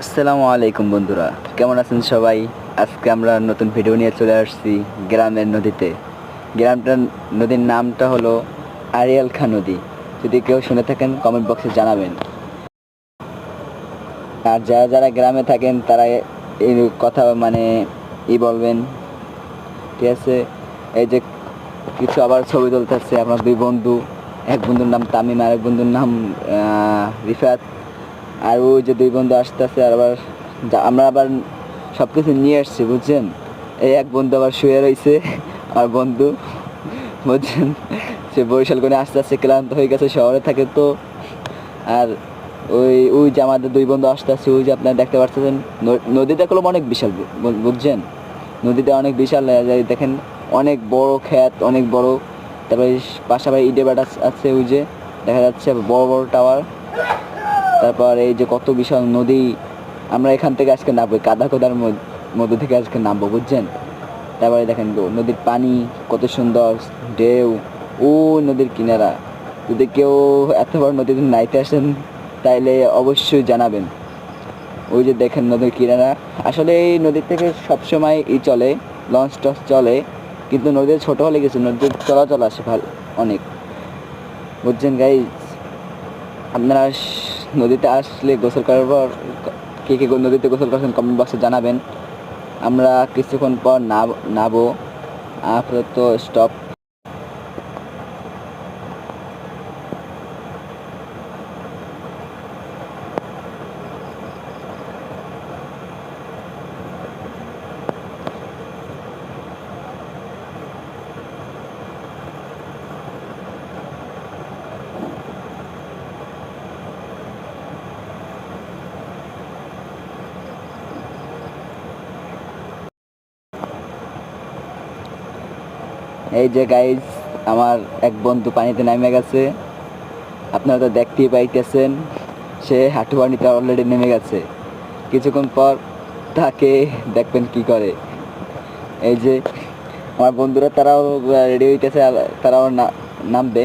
আসসালামু আলাইকুম বন্ধুরা, কেমন আছেন সবাই? আজকে আমরা নতুন ভিডিও নিয়ে চলে আসছি গ্রামের নদীতে। গ্রামটার নদীর নামটা হলো আড়িয়াল খাঁ নদী। যদি কেউ শুনে থাকেন কমেন্ট বক্সে জানাবেন। আর যারা যারা গ্রামে থাকেন তারা এই কথা বলবেন, ঠিক আছে? এই যে কিছু আবার ছবি তুলতেছে আপনার দুই বন্ধু, এক বন্ধুর নাম তামিম আর এক বন্ধুর নাম রিফাত। আর ওই যে দুই বন্ধু আসতেছে, আর আবার আমরা আবার সব কিছু নিয়ে আসছি, বুঝছেন? এই এক বন্ধু আবার শুয়ে রয়েছে, আমার বন্ধু, বুঝছেন? সে বরিশাল করে আস্তে আস্তে ক্লান্ত হয়ে গেছে, শহরে থাকে তো। আর ওই ওই যে আমাদের দুই বন্ধু আসতে আসছে, ওই যে আপনারা দেখতে পাচ্ছেন নদীটা হলো অনেক বিশাল, বুঝছেন? নদীটা অনেক বিশাল, দেখেন অনেক বড় ক্ষেত, অনেক বড়। তারপরে পাশাপাশি ইটে বাটা আছে, ওই যে দেখা যাচ্ছে বড় বড় টাওয়ার। তারপর এই যে কত বিশাল নদী, আমরা এখান থেকে আজকে নামবো, কাদা কোদার মধ্যে থেকে আজকে নামবো, বুঝছেন? তারপরে দেখেন নদীর পানি কত সুন্দর, ঢেউ, ও নদীর কিনারা। যদি কেউ এত বড় নদীতে নাইতে আসেন তাইলে অবশ্যই জানাবেন। ওই যে দেখেন নদীর কিনারা। আসলে এই নদীর থেকে সবসময় চলে, লঞ্চ টঞ্চ চলে, কিন্তু নদী ছোট হলে গেছে, নদীর চলাচল আসে ভালো অনেক, বুঝছেন গাইজ? আপনারা নদীতে আসলে গোসল করার পর কে কে নদীতে গোসল করছেন কমেন্ট বক্সে জানাবেন। আমরা কিছুক্ষণ পর নাবো। আপাতত স্টপ। এই যে গাইজ, আমার এক বন্ধু পানিতে নেমে গেছে, আপনারা তো দেখতেই পাইতেছেন। সে হাঁটু পানিতে অলরেডি নেমে গেছে। কিছুক্ষণ পর তাকে দেখবেন কি করে। এই যে আমার বন্ধুরা, তারাও রেডি হইতেছে, তারাও নামবে,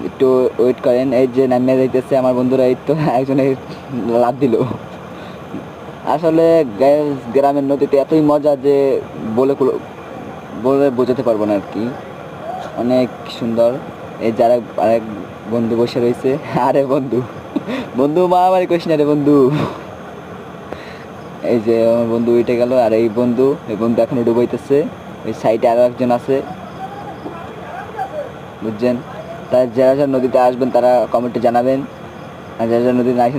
একটু ওয়েট করেন। এই যে নামিয়ে যাইতেছে আমার বন্ধুরা, এই তো একজনে লাফ দিল। আসলে গ্রামের নদীতে এতই মজা যে বলে বলে বোঝাতে পারবো না আর কি, অনেক সুন্দর। এই যারা আরেক বন্ধু বসে রয়েছে, আরে বন্ধু, বন্ধু মারামারি করিস না রে বন্ধু। এই যে আমার বন্ধু উঠে গেল, আর এই বন্ধু এখনো ডুবাইতেছে। ওই সাইডে আরো একজন আছে, বুঝছেন? তাই যারা যারা নদীতে আসবেন তারা কমেন্টে জানাবেন, আর যারা যারা নদীতে আসেন